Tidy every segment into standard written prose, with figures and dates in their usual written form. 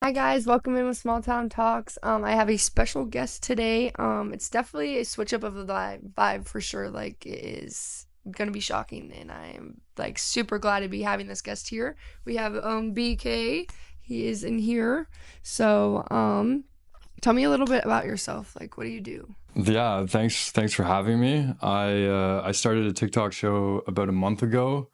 Hi guys, welcome in with Small Town Talks. I have a special guest today. It's definitely a switch up of the vibe for sure. Like it is gonna be shocking, and I am like super glad to be having this guest here. We have BK. He is in here. So tell me a little bit about yourself. Like, what do you do? Yeah, thanks for having me. I started a TikTok show about a month ago,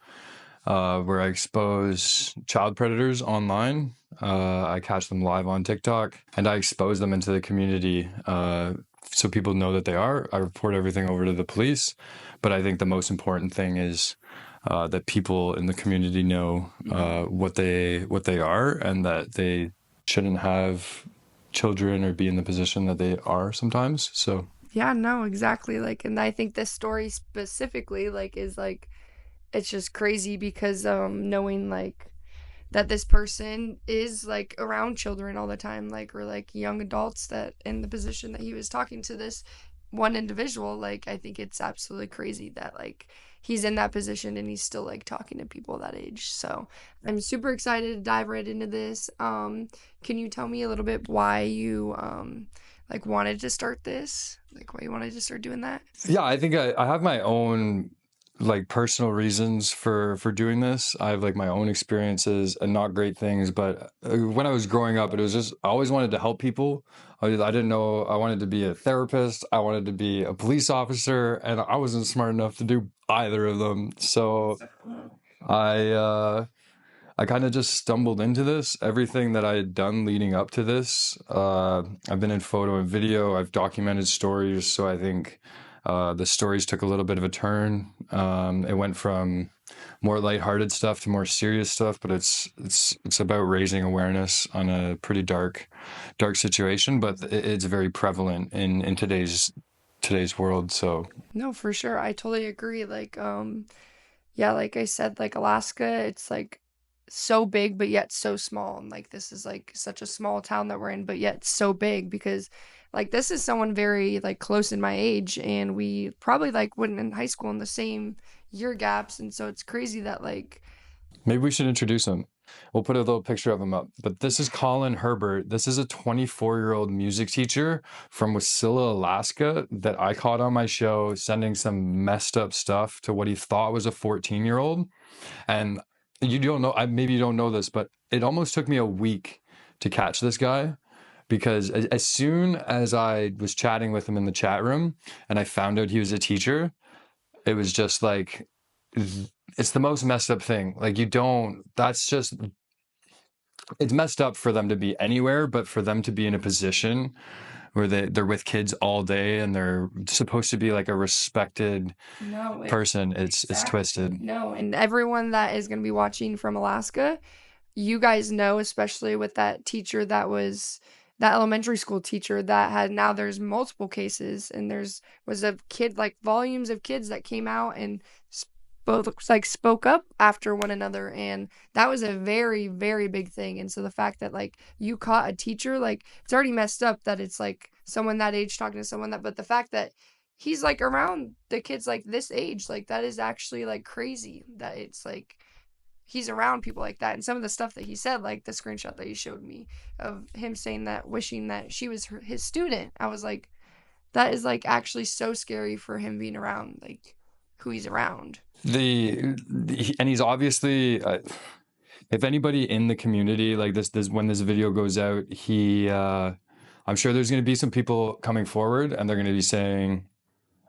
where I expose child predators online. I catch them live on TikTok and I expose them into the community, so people know that they are. I report everything over to the police, but I think the most important thing is that people in the community know what they are, and that they shouldn't have children or be in the position that they are sometimes. So Yeah, no, exactly. Like, and I think this story specifically, like, is like it's just crazy because knowing like that this person is like around children all the time, like, or like young adults that in the position that he was talking to this one individual. Like, I think it's absolutely crazy that like he's in that position and he's still like talking to people that age. So I'm super excited to dive right into this. Can you tell me a little bit why you like wanted to start this, like why you wanted to start doing that? yeah, I think I have my own like personal reasons for doing this. I have like my own experiences and not great things, but when I was growing up, it was just I always wanted to help people. I didn't know I wanted to be a therapist. I wanted to be a police officer, and I wasn't smart enough to do either of them. So I uh, I kind of just stumbled into this. Everything that I had done leading up to this, I've been in photo and video. I've documented stories, so I think the stories took a little bit of a turn. It went from more lighthearted stuff to more serious stuff, but it's about raising awareness on a pretty dark situation. But it's very prevalent in today's world. So No, for sure. I totally agree. Like, yeah, like I said, like Alaska, it's like so big, but yet so small. And like, this is like such a small town that we're in, but yet so big because like this is someone very like close in my age. And we probably like went in high school in the same year gaps. And so it's crazy that like, maybe we should introduce him. We'll put a little picture of him up. But this is Colin Herbert. This is a 24-year-old music teacher from Wasilla, Alaska, that I caught on my show sending some messed up stuff to what he thought was a 14-year-old. And you don't know, maybe you don't know this, but it almost took me a week to catch this guy, because as soon as I was chatting with him in the chat room and I found out he was a teacher, it was just like, it's the most messed up thing. Like, you don't, that's just, it's messed up for them to be anywhere, but for them to be in a position where they're with kids all day and they're supposed to be like a respected no, person, it's exactly. twisted. No, and everyone that is going to be watching from Alaska, you guys know, especially with that teacher that was that elementary school teacher that had now there's multiple cases and there's was a kid like volumes of kids that came out and spoke up after one another, and that was a very very big thing. And so the fact that like you caught a teacher, like it's already messed up that it's like someone that age talking to someone that, but the fact that he's like around the kids like this age, like that is actually like crazy that it's like he's around people like that. And some of the stuff that he said, like the screenshot that he showed me of him saying that, wishing that she was his student, I was like, that is like actually so scary for him being around, like who he's around. And he's obviously, if anybody in the community, like this when this video goes out, I'm sure there's going to be some people coming forward and they're going to be saying,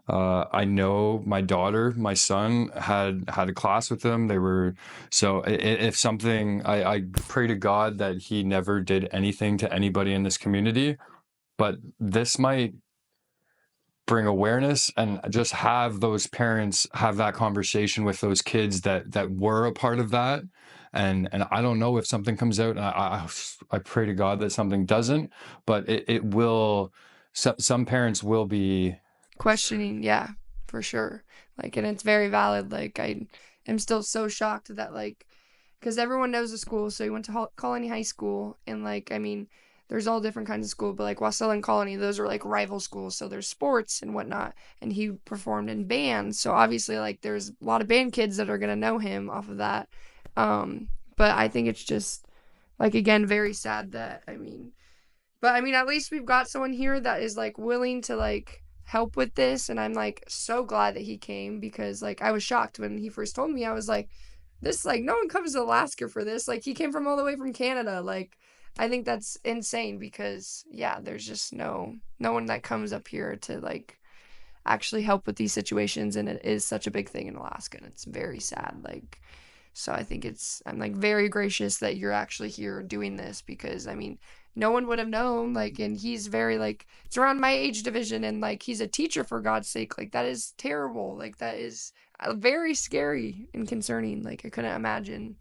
I know my daughter, my son had a class with them. They were, so if something, I pray to God that he never did anything to anybody in this community, but this might bring awareness and just have those parents have that conversation with those kids that were a part of that. And I don't know if something comes out, and I pray to God that something doesn't, but it will. Some parents will be. Questioning, yeah, for sure. Like, and it's very valid. Like, I am still so shocked that, like, because everyone knows the school. So he went to Colony High School, and, like, I mean, there's all different kinds of school, but like Wasilla and Colony, those are like rival schools. So there's sports and whatnot. And he performed in bands. So obviously, like, there's a lot of band kids that are going to know him off of that. But I think it's just like again, very sad that I mean, but I mean, at least we've got someone here that is like willing to like help with this, and I'm like so glad that he came because like I was shocked when he first told me. I was like, this like no one comes to Alaska for this. Like he came from all the way from Canada. Like I think that's insane because yeah, there's just no one that comes up here to like actually help with these situations, and it is such a big thing in Alaska, and it's very sad. Like so I think I'm like very gracious that you're actually here doing this because I mean, no one would have known. Like, and he's very like, it's around my age division and like he's a teacher for God's sake. Like, that is terrible. Like, that is very scary and concerning. Like, I couldn't imagine.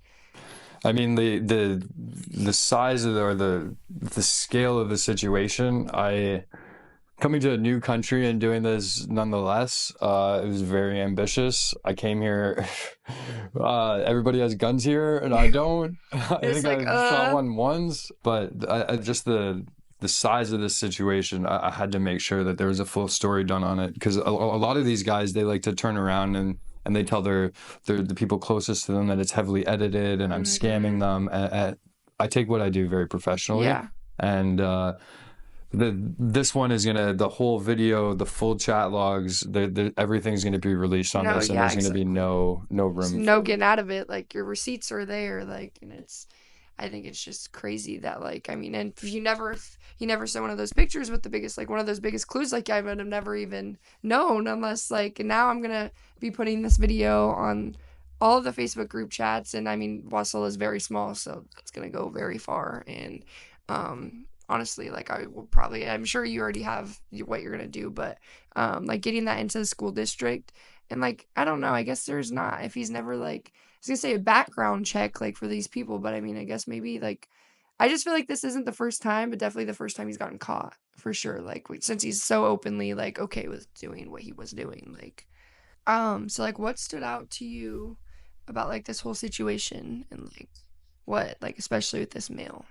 I mean, the size of the scale of the situation. I coming to a new country and doing this nonetheless. It was very ambitious. I came here. Everybody has guns here, and I don't. I It's think like, I've shot one once, but I just the size of this situation, I had to make sure that there was a full story done on it because a lot of these guys they like to turn around and they tell their the people closest to them that it's heavily edited and I'm scamming mm-hmm. them. And I take what I do very professionally, Yeah. and this one is gonna the whole video, the full chat logs, everything's gonna be released on No, this, and yeah, there's gonna be exactly. no There's room no for. getting out of it. Like your receipts are there. Like, and it's, I think it's just crazy that like, I mean, and if you never saw one of those pictures with the biggest, like one of those biggest clues, like I would have never even known unless like now I'm gonna be putting this video on all of the Facebook group chats. And I mean, Wassel is very small, so that's gonna go very far. And honestly, like I will probably, I'm sure you already have what you're gonna do, but like getting that into the school district and like, I don't know, I guess there's not, if he's never like, I was gonna say a background check like for these people, but I mean, I guess maybe like, I just feel like this isn't the first time, but definitely the first time he's gotten caught for sure. Like since he's so openly like okay with doing what he was doing, like, so like, what stood out to you about like this whole situation and like what like especially with this male?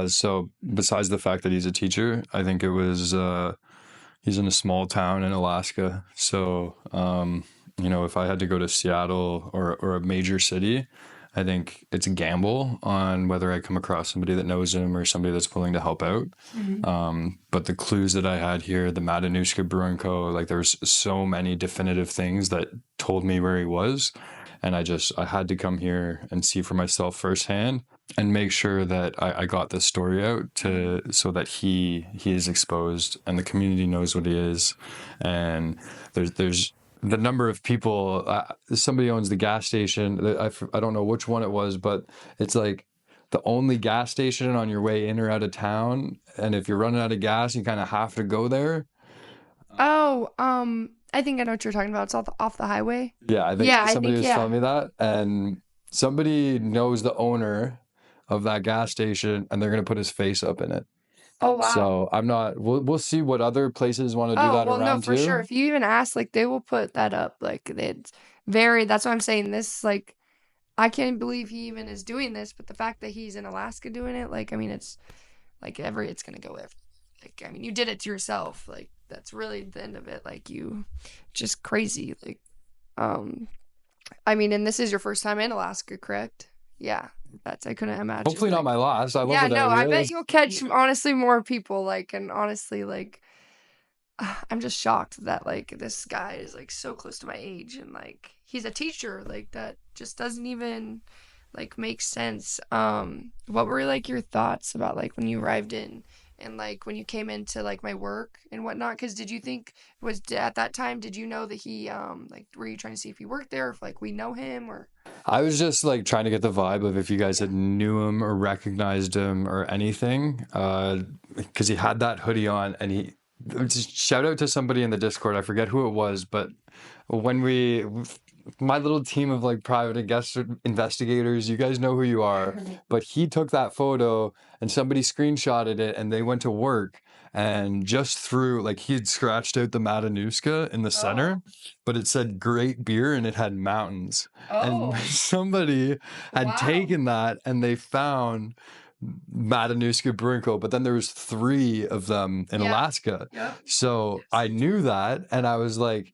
So besides the fact that he's a teacher, I think it was he's in a small town in Alaska. So if I had to go to Seattle or a major city, I think it's a gamble on whether I come across somebody that knows him or somebody that's willing to help out. Mm-hmm. But the clues that I had here, the Matanuska Brewing Co., like there's so many definitive things that told me where he was. And I had to come here and see for myself firsthand and make sure that I got this story out Mm-hmm. to so that he is exposed and the community knows what he is. And there's the number of people. Somebody owns the gas station. I don't know which one it was, but it's like the only gas station on your way in or out of town. And if you're running out of gas, you kind of have to go there. Oh, I think I know what you're talking about. It's off the highway. Yeah, I think Yeah, I somebody think was telling yeah. me that, and somebody knows the owner of that gas station, and they're gonna put his face up in it. Oh wow. So I'm not. We'll see what other places want to do Oh, that well, no, around for sure. too. If you even ask, like, they will put that up. Like, it's very, that's what I'm saying. This, like, I can't believe he even is doing this, but the fact that he's in Alaska doing it, like, I mean, it's like it's gonna go every, like, I mean, you did it to yourself. Like, that's really the end of it. Like, you just crazy. Like, um, I mean, and this is your first time in Alaska, correct? Yeah, I couldn't imagine. Hopefully not Like, my last. I love yeah, it no, out I here. bet you'll catch honestly more people. Like, and honestly, like, I'm just shocked that like this guy is like so close to my age and like he's a teacher. Like that just doesn't even like make sense. What were like your thoughts about like when you arrived in and like when you came into like my work and whatnot? Because did you think was at that time did you know that he like were you trying to see if he worked there, if like we know him or I was just like trying to get the vibe of if you guys yeah. had knew him or recognized him or anything. Because he had that hoodie on, and he just shout out to somebody in the Discord. I forget who it was, but when my little team of like private and guest investigators, you guys know who you are. But he took that photo and somebody screenshotted it, and they went to work. And just through, like, he'd scratched out the Matanuska in the center, Oh. but it said great beer and it had mountains. And Oh. somebody had Wow. taken that and they found Matanuska Brinko, but then there was three of them in Yeah. Alaska. Yep. So Yes. I knew that, and I was like,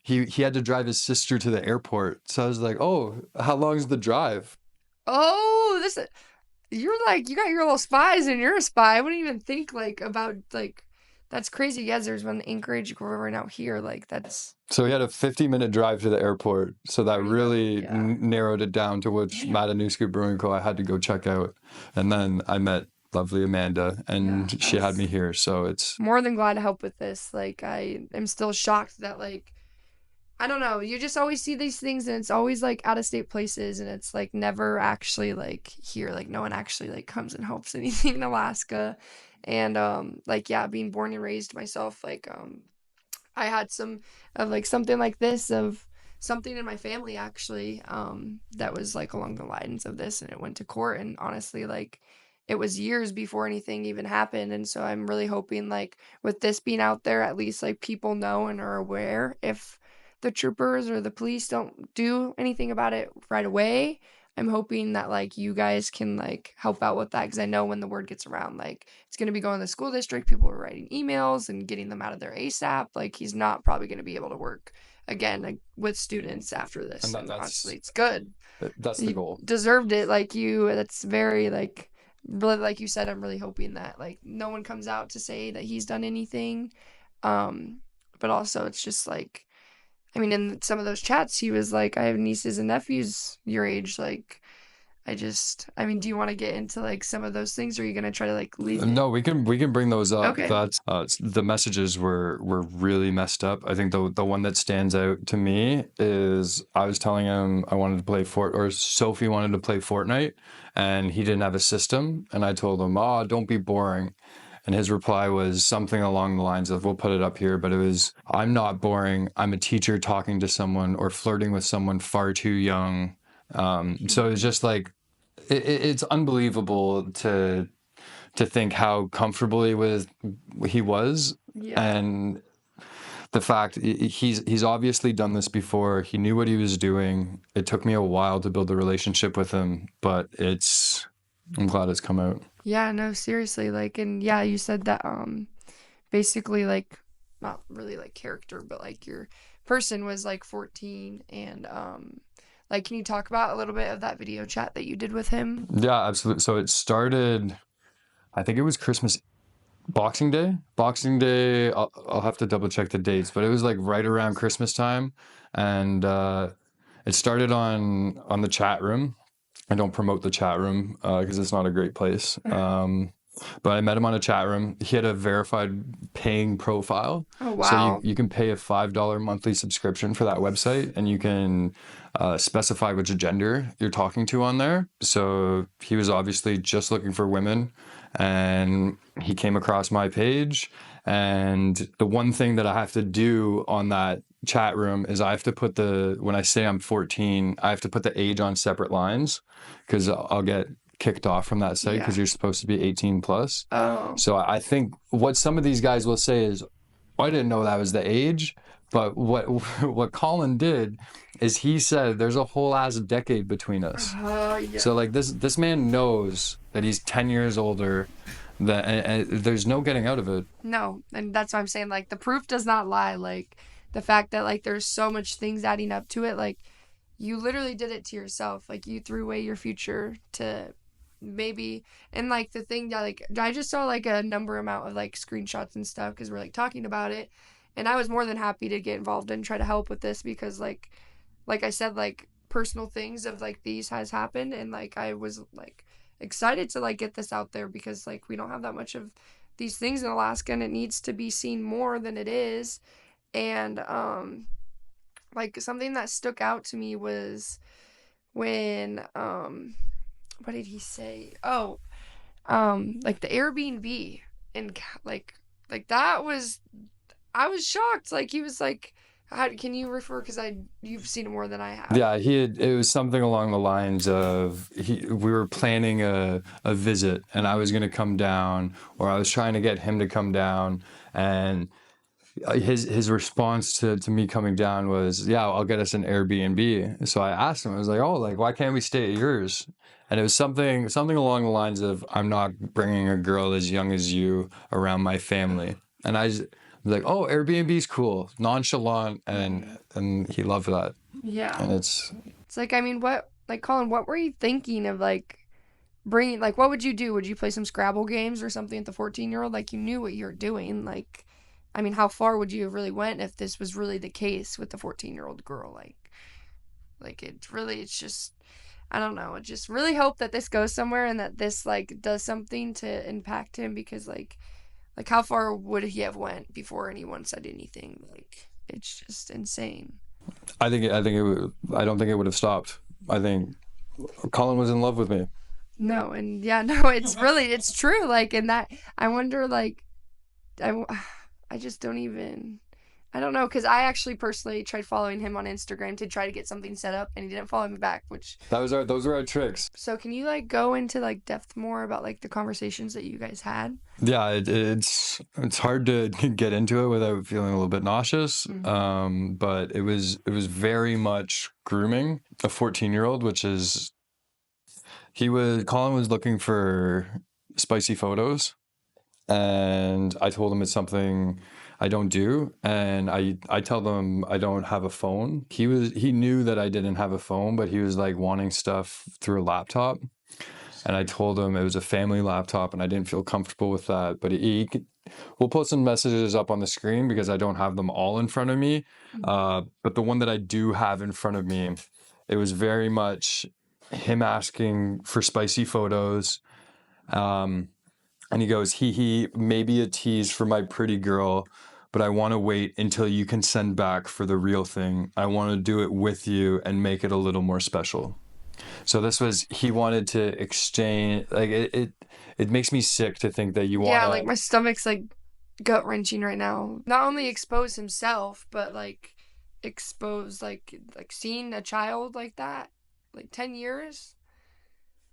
he had to drive his sister to the airport. So I was like, oh, how long's the drive? Oh, this you're like, you got your little spies and you're a spy. I wouldn't even think like about like, that's crazy. Yes, there's one in Anchorage, Grover, and out here. Like that's So we had a 50-minute drive to the airport. So that there you go. really Yeah. narrowed it down to which Damn. Matanuska Brewing Co. I had to go check out. And then I met lovely Amanda Yeah. and I she had was me here. So it's more than glad to help with this. Like I am still shocked that like I don't know. You just always see these things and it's always like out of state places and it's like never actually like here. Like no one actually like comes and helps anything in Alaska. And like yeah, being born and raised myself, like I had some of like something like this of something in my family actually that was like along the lines of this and it went to court and honestly like it was years before anything even happened and so I'm really hoping like with this being out there at least like people know and are aware if the troopers or the police don't do anything about it right away. I'm hoping that like you guys can like help out with that because I know when the word gets around, like it's going to be going to the school district. People are writing emails and getting them out of there ASAP. Like he's not probably going to be able to work again like, with students after this. and And honestly, it's good. that's the He goal. deserved it. Like you, that's very like really like you said. I'm really hoping that like no one comes out to say that he's done anything. Um, but also it's just like I mean, in some of those chats, he was like, I have nieces and nephews your age. Like, I mean, do you want to get into like some of those things or are you going to try to like leave it? No, we can bring those up. Okay. That's the messages were really messed up. I think the one that stands out to me is I was telling him I wanted to play or Sophie wanted to play Fortnite, and he didn't have a system, and I told him, "Oh, don't be boring." And his reply was something along the lines of, we'll put it up here, but it was, I'm not boring. I'm a teacher talking to someone or flirting with someone far too young. So it's just like, it's unbelievable to think how comfortable he was, Yeah. and the fact he's obviously done this before. He knew what he was doing. It took me a while to build a relationship with him, but I'm glad it's come out. Yeah, no, seriously. Like, and yeah, you said that, basically, like, not really like character, but like your person was like 14 and, like, can you talk about a little bit of that video chat that you did with him? Yeah, absolutely. So it started, I think it was Christmas, Boxing Day. Boxing Day. I'll have to double check the dates, but it was like right around Christmas time, and it started on the chat room. I don't promote the chat room because it's not a great place. But I met him on a chat room. He had a verified paying profile. Oh, So you, wow. you can pay a $5 monthly subscription for that website, and you can specify which gender you're talking to on there. So he was obviously just looking for women, and he came across my page. And the one thing that I have to do on that chat room is I have to put when I say I'm 14, I have to put the age on separate lines because I'll get kicked off from that site because Yeah. you're supposed to be 18 plus. Oh, So I think what some of these guys will say is, "Oh, I didn't know that was the age." But what what Colin did is he said there's a whole ass decade between us. yeah. So like this man knows that he's 10 years older, that and there's no getting out of it. No, and that's what I'm saying. Like the proof does not lie. Like the fact that like there's so much things adding up to it. Like you literally did it to yourself. Like you threw away your future to maybe and like the thing that like I just saw like a number amount of like screenshots and stuff because we're like talking about it, and I was more than happy to get involved and try to help with this because like I said like personal things of like these has happened and like I was like excited to like get this out there because like we don't have that much of these things in Alaska and it needs to be seen more than it is. And like something that stuck out to me was when what did he say? Oh, like the Airbnb and like that was I was shocked. Like he was like how can you refer because I you've seen it more than I have. Yeah, it was something along the lines of we were planning a visit, and I was going to come down, or I was trying to get him to come down, and his response to me coming down was, "Yeah, I'll get us an Airbnb." So I asked him, I was like, "Oh, like why can't we stay at yours?" And it was something along the lines of, "I'm not bringing a girl as young as you around my family." And I was like, "Oh, Airbnb's cool, nonchalant," and he loved that. Yeah. And it's It's like I mean what like Colin, what were you thinking of like bringing, like, what would you do? Would you play some Scrabble games or something with the 14-year-old? Like, you knew what you were doing. Like, I mean, how far would you have really went if this was really the case with the 14-year-old girl? Like it really, it's just, I don't know. I just really hope that this goes somewhere and that this like does something to impact him because like how far would he have went before anyone said anything? Like it's just insane. I don't think it would have stopped. I think Colin was in love with me. No, and yeah, no, it's really it's true. Like and that I wonder like I I just don't even I don't know because I actually personally tried following him on Instagram to try to get something set up and he didn't follow me back, which Those were our tricks. so can you like go into like depth more about like the conversations that you guys had? Yeah, it's hard to get into it without feeling a little bit nauseous. Mm-hmm. But it was very much grooming a 14-year-old, which is Colin was looking for spicy photos, and I told him it's something I don't do, and I tell them I don't have a phone. He knew that I didn't have a phone, but he was like wanting stuff through a laptop. And I told him it was a family laptop and I didn't feel comfortable with that. But we'll put some messages up on the screen because I don't have them all in front of me. But the one that I do have in front of me, it was very much him asking for spicy photos. Um, and he goes, he, maybe a tease for my pretty girl, but I want to wait until you can send back for the real thing. I want to do it with you and make it a little more special. So this was he wanted to exchange like it makes me sick to think that you want Yeah, like to my stomach's like gut wrenching right now. Not only expose himself, but like expose like seeing a child like that, like 10 years.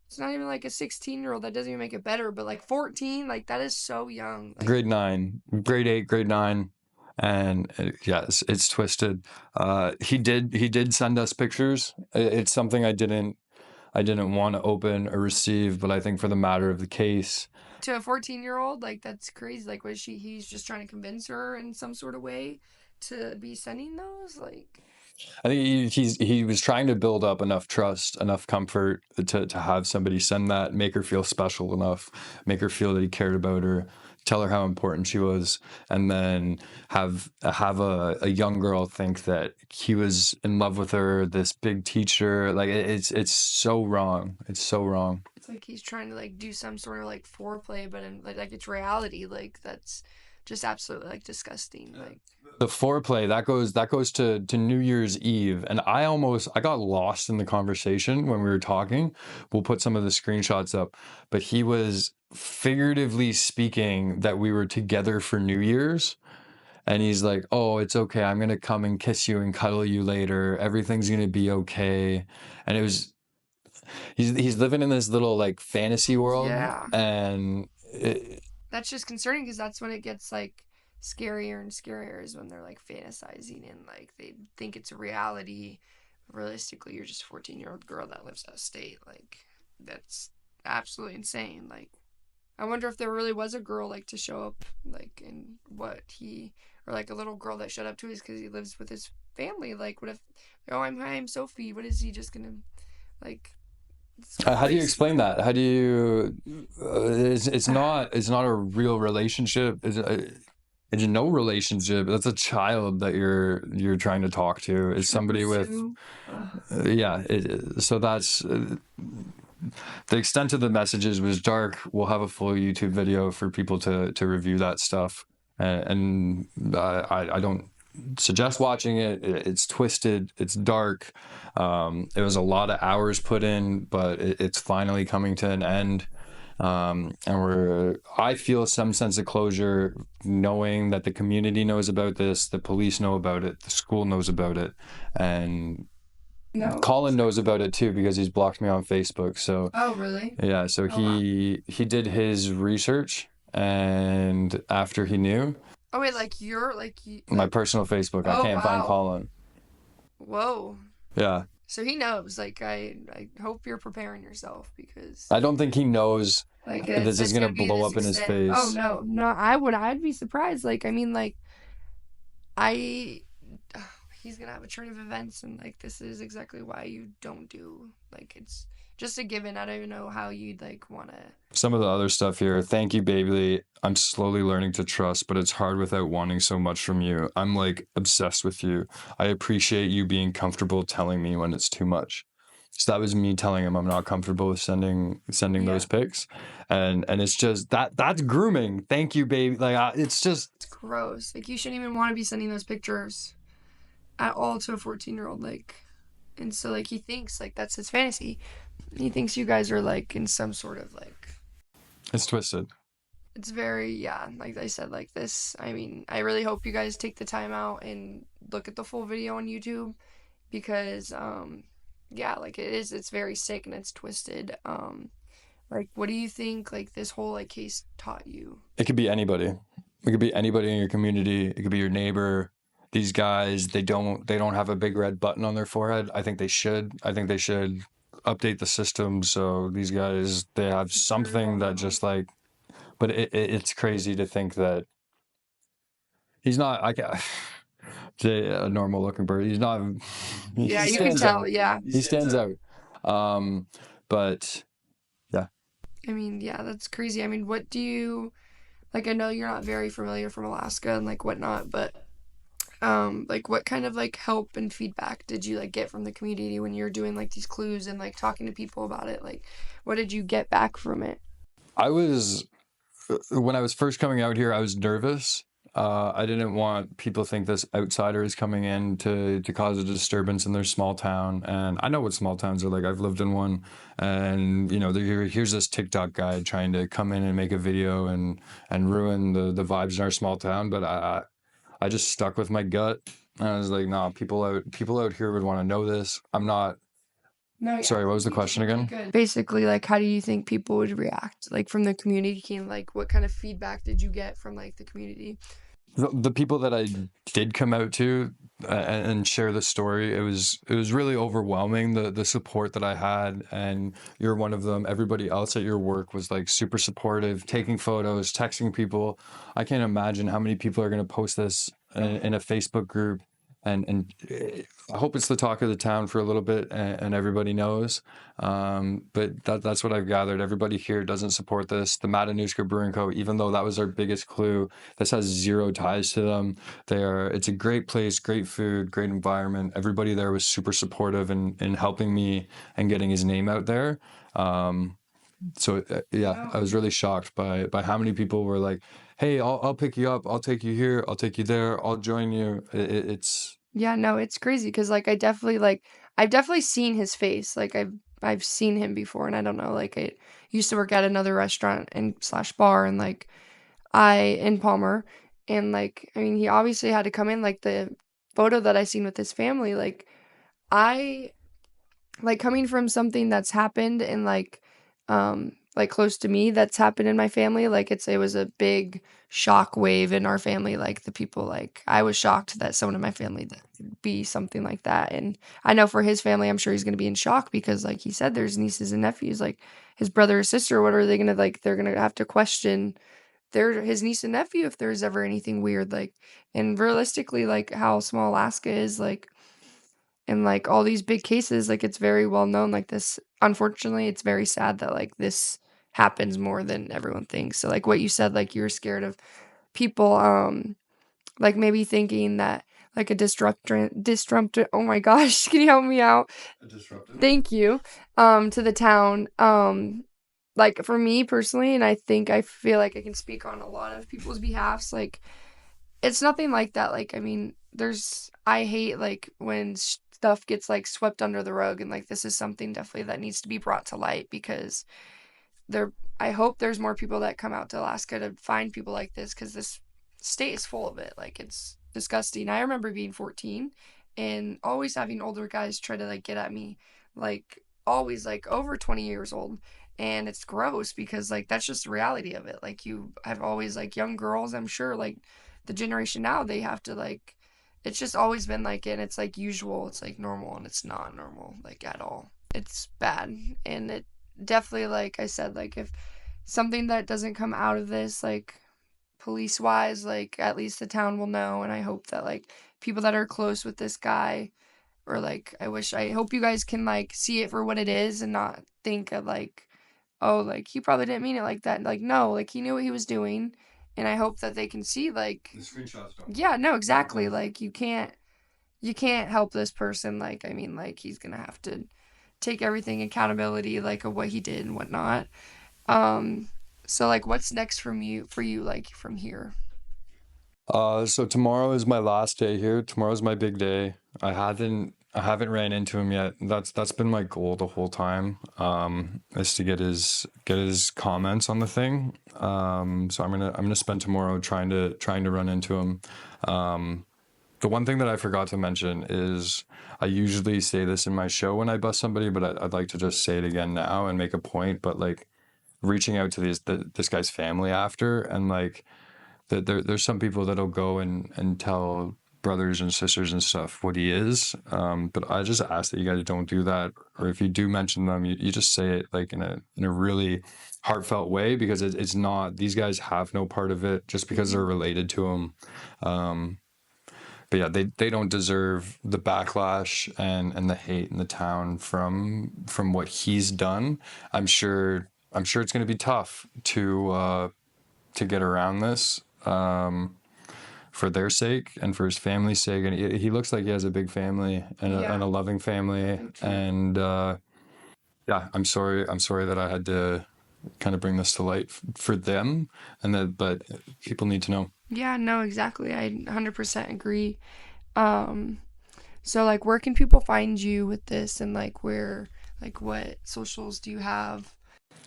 It's not even like a 16-year-old. That doesn't even make it better. But like 14, like that is so young. Like grade 9, grade 8, grade 9 and yes, it's twisted. He did send us pictures. It's something I didn't want to open or receive, but I think for the matter of the case, to a 14-year-old, like that's crazy. Like was she? He's just trying to convince her in some sort of way to be sending those. Like I think he was trying to build up enough trust, enough comfort to have somebody send that, make her feel special enough, make her feel that he cared about her, tell her how important she was, and then have a young girl think that he was in love with her, this big teacher. Like it's so wrong. It's so wrong. it's like he's trying to like do some sort of like foreplay, but in like it's reality. Like that's just absolutely like disgusting. Like The foreplay that goes to New Year's Eve, and I got lost in the conversation when we were talking. We'll put some of the screenshots up, but he was figuratively speaking that we were together for New Year's, and he's like, "Oh, it's okay. I'm gonna come and kiss you and cuddle you later. Everything's gonna be okay." And it was he's living in this little like fantasy world, yeah, and that's just concerning because that's when it gets like scarier and scarier is when they're like fantasizing and like they think it's a reality. Realistically, you're just a 14-year-old girl that lives out of state. Like that's absolutely insane. Like I wonder if there really was a girl like to show up like in what he or like a little girl that showed up to us because he lives with his family. Like what if oh I'm Sophie? What is he just gonna like? It's How do you crazy. explain that? How do you? It's not a real relationship. It's no relationship. That's a child that you're trying to talk to. It's To somebody with pursue. yeah. So that's the extent of the messages was dark. We'll have a full YouTube video for people to review that stuff, and I don't suggest watching it. It's twisted. It's dark. It was a lot of hours put in, but it's finally coming to an end. And I feel some sense of closure knowing that the community knows about this, the police know about it, the school knows about it, and No. Colin knows about it too because he's blocked me on Facebook. So Oh really? yeah, so Oh wow. he did his research, and after he knew Oh wait, like you're like you my like personal Facebook, I oh can't find wow. Colin. Whoa. Yeah, So he knows. Like I hope you're preparing yourself because I don't think he knows like this is it's gonna gonna be blow this up in his extent. Oh face. no, no, I'd be surprised. Like I mean like I he's gonna have a turn of events and like this is exactly why you don't do like it's just a given. I don't even know how you'd like want to. Some of the other stuff here. Thank you, Bailey. I'm slowly learning to trust, but it's hard without wanting so much from you. I'm like obsessed with you. I appreciate you being comfortable telling me when it's too much. So that was me telling him I'm not comfortable with sending Yeah, those pics, and it's just that's grooming. Thank you, baby. Like it's just it's gross. Like you shouldn't even want to be sending those pictures at all to a 14-year-old. Like, and so like he thinks like that's his fantasy. He thinks you guys are like in some sort of like it's twisted. it's very, yeah, like I said, like this. I mean, I really hope you guys take the time out and look at the full video on YouTube because yeah, like it's very sick and it's twisted. Like what do you think like this whole like case taught you? It could be anybody. It could be anybody in your community. It could be your neighbor. These guys, they don't have a big red button on their forehead. I think they should. I think they should update the system so these guys they have It's very well something that known. just like. But it's crazy to think that he's not. I can say a normal looking bird. He's not. Yeah, He you can stands tell, out. yeah. He stands out. Um, but yeah, I mean, yeah, that's crazy. I mean, what do you like I know you're not very familiar from Alaska and like whatnot, but like what kind of like help and feedback did you like get from the community when you're doing like these clues and like talking to people about it? Like what did you get back from it? I was when I was first coming out here, I was nervous. I didn't want people to think this outsider is coming in to cause a disturbance in their small town. And I know what small towns are like. I've lived in one, and here's this TikTok guy trying to come in and make a video and ruin the vibes in our small town. But I just stuck with my gut. I was like, nah, people out here would want to know this. I'm not. No, yeah, I Sorry, what was think the you did question really again? good. Basically, like, how do you think people would react, like, from the community? And, like, what kind of feedback did you get from, like, the community? The people that I did come out to and share the story, it was really overwhelming the support that I had, and you're one of them. Everybody else at your work was like super supportive, taking photos, texting people. I can't imagine how many people are going to post this in a Facebook group, and I hope it's the talk of the town for a little bit, and everybody knows. But that's what I've gathered. Everybody here doesn't support this. The Matanuska Brewing Co., even though that was our biggest clue, this has zero ties to them. It's a great place, great food, great environment. Everybody there was super supportive in helping me and getting his name out there. Um, yeah, I No. was really shocked by how many people were like, "Hey, I'll pick you up. I'll take you here. I'll take you there. I'll join you." It's Yeah, no, it's crazy because, like, I've definitely seen his face. Like, I've seen him before, and I don't know, like, I used to work at another restaurant and slash bar, and, like, in Palmer, and, like, I mean, he obviously had to come in, like, the photo that I seen with his family, I like coming from something that's happened and like close to me that's happened in my family, like it was a big shock wave in our family. Like the people, like I was shocked that someone in my family that would be something like that. And I know for his family, I'm sure he's going to be in shock because like he said there's nieces and nephews, like his brother or sister. What are they going to, like they're going to have to question their his niece and nephew if there's ever anything weird, like. And realistically, like how small Alaska is, like, and like all these big cases, like it's very well known, like this, unfortunately it's very sad that like this happens more than everyone thinks. So like what you said, like you're scared of people like maybe thinking that like a disruptor, oh my gosh, can you help me out? Thank you. To the town, like for me personally, and I think I feel like I can speak on a lot of people's behalfs, like it's nothing like that. Like, I mean, I hate like when stuff gets like swept under the rug, and like this is something definitely that needs to be brought to light because there, I hope there's more people that come out to Alaska to find people like this because this state is full of it. Like, it's disgusting. I remember being 14 and always having older guys try to like get at me, like, always like over 20 years old. And it's gross because like that's just the reality of it. Like you have always like young girls, I'm sure like the generation now, they have to like, it's just always been like it, and it's like usual, it's like normal, and it's not normal like at all. It's bad. And it definitely, like I said, like if something that doesn't come out of this, like police wise, like at least the town will know. And I hope that like people that are close with this guy or like I hope you guys can like see it for what it is and not think of like, oh, like he probably didn't mean it like that. Like no, like he knew what he was doing, and I hope that they can see like, The screenshots don't. yeah, no, exactly. Like you can't help this person. Like I mean, like he's gonna have to take everything accountability like of what he did and whatnot. Um, so like, what's next for you like from here? So tomorrow is my last day here. Tomorrow's my big day. I haven't ran into him yet. That's been my goal the whole time. Is to get his comments on the thing. So I'm gonna spend tomorrow trying to run into him. The one thing that I forgot to mention is I usually say this in my show when I bust somebody, but I'd like to just say it again now and make a point. But like reaching out to this guy's family after, and like that there's some people that'll go and tell brothers and sisters and stuff what he is. But I just ask that you guys don't do that, or if you do mention them, you just say it like in a really heartfelt way, because it's not, these guys have no part of it just because they're Mhm. related to him. Um, but yeah, they don't deserve the backlash and the hate in the town from what he's done. I'm sure it's going to be tough to get around this, for their sake and for his family's sake. And he looks like he has a big family and Yeah, a loving family. me too. And yeah, I'm sorry that I had to kind of bring this to light for them, and that, but people need to know. Yeah, no, exactly. I 100% agree. Um, so like where can people find you with this and like where like what socials do you have?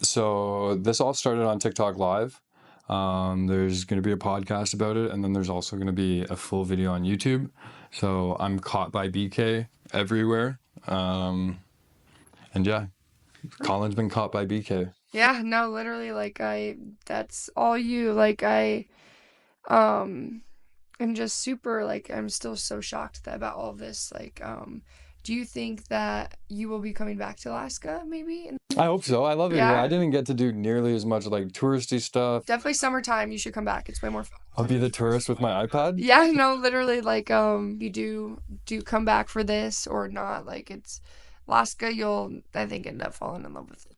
So this all started on TikTok Live. There's going to be a podcast about it, and then there's also going to be a full video on YouTube. So I'm caught by BK everywhere. Um, and yeah, Colin's been caught by BK. Yeah, no, literally like that's all you. Like um I'm just super like I'm still so shocked that about all of this. Like do you think that you will be coming back to Alaska maybe? I hope so. I love it here. I Yeah, didn't get to do nearly as much like touristy stuff. definitely summertime you should come back. It's way more fun. I'll be the tourist with my iPad. Yeah, no, literally like you do come back for this or not. Like it's Alaska, you'll I think end up falling in love with it.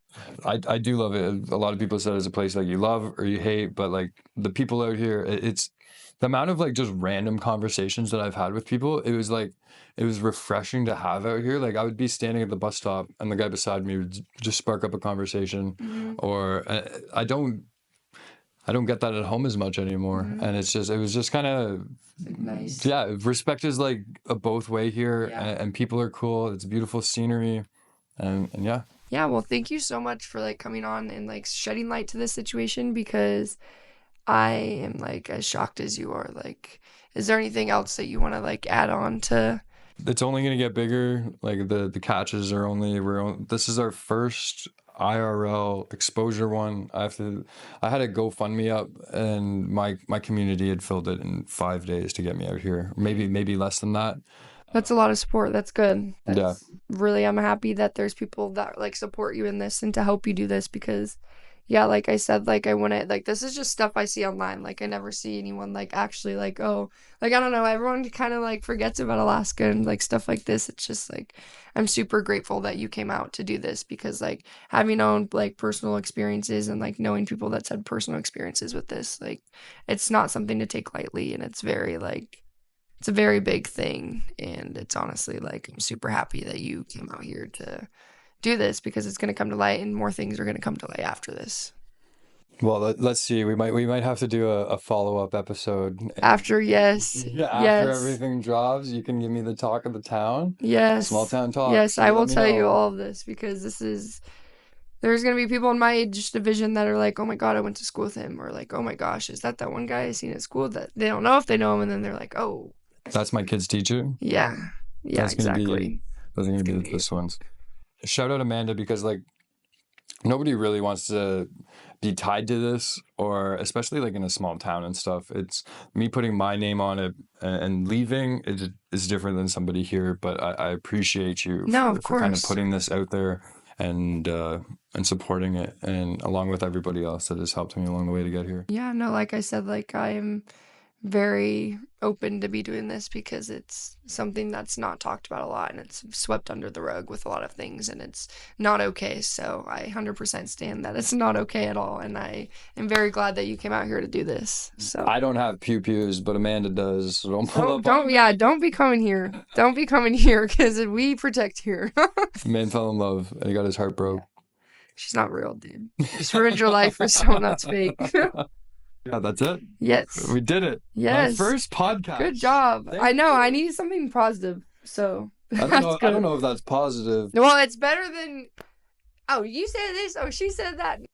I do love it. A lot of people said it's a place like you love or you hate, but like the people out here, it's the amount of like just random conversations that I've had with people. It was refreshing to have out here. Like I would be standing at the bus stop and the guy beside me would just spark up a conversation, Mhm. or I don't get that at home as much anymore. Mhm. And it was just kind of, It's like nice. yeah, respect is like a both way here, Yeah. and people are cool. It's beautiful scenery, and yeah. Yeah, well, thank you so much for like coming on and like shedding light to this situation because I am like as shocked as you are. Like, is there anything else that you want to like add on to? It's only going to get bigger. Like the catches are only, this is our first IRL exposure one. I had a GoFundMe up, and my community had filled it in 5 days to get me out here. Maybe less than that. That's a lot of support. That's good. Yeah. That's really, I'm happy that there's people that like support you in this and to help you do this because, yeah, like I said, like I wouldn't, like this is just stuff I see online. Like I never see anyone like actually like, oh, like I don't know, everyone kind of like forgets about Alaska and like stuff like this. It's just like, I'm super grateful that you came out to do this because like having own like personal experiences and like knowing people that's had personal experiences with this, like it's not something to take lightly and it's very like, it's a very big thing and it's honestly like I'm super happy that you came out here to do this because it's going to come to light and more things are going to come to light after this. Well, let's see. We might have to do a follow-up episode. After, yes, Yeah, after yes, everything drops, you can give me the talk of the town. Small yes, town talk. yes, So I you will let me tell you know. all of this because this is, there's going to be people in my age division that are like, oh my God, I went to school with him. Or like, oh my gosh, is that one guy I seen at school that they don't know if they know him. And then they're like, oh, That's my kid's teacher. yeah, yeah, That's gonna be exactly. those are It's gonna going be to be, this ones. Shout out Amanda, because like nobody really wants to be tied to this, or especially like in a small town and stuff. It's me putting my name on it and leaving is different than somebody here. But I appreciate you no, of for kind of course. putting this out there and supporting it, and along with everybody else that has helped me along the way to get here. Yeah, no, like I said, like I'm very open to be doing this because it's something that's not talked about a lot and it's swept under the rug with a lot of things and it's not okay. So I 100% stand that it's not okay at all. And I am very glad that you came out here to do this. So I don't have pew-pews, but Amanda does. So don't pull up. don't be coming here. Don't be coming here because we protect here. Man fell in love and he got his heart broke. She's not real, dude. Just ruined your life for someone that's fake. Yeah, that's it. Yes. We did it. Yes. My first podcast. Good job. I know. I need something positive. So I don't know if that's positive. Well, it's better than. Oh, you said this. Oh, she said that.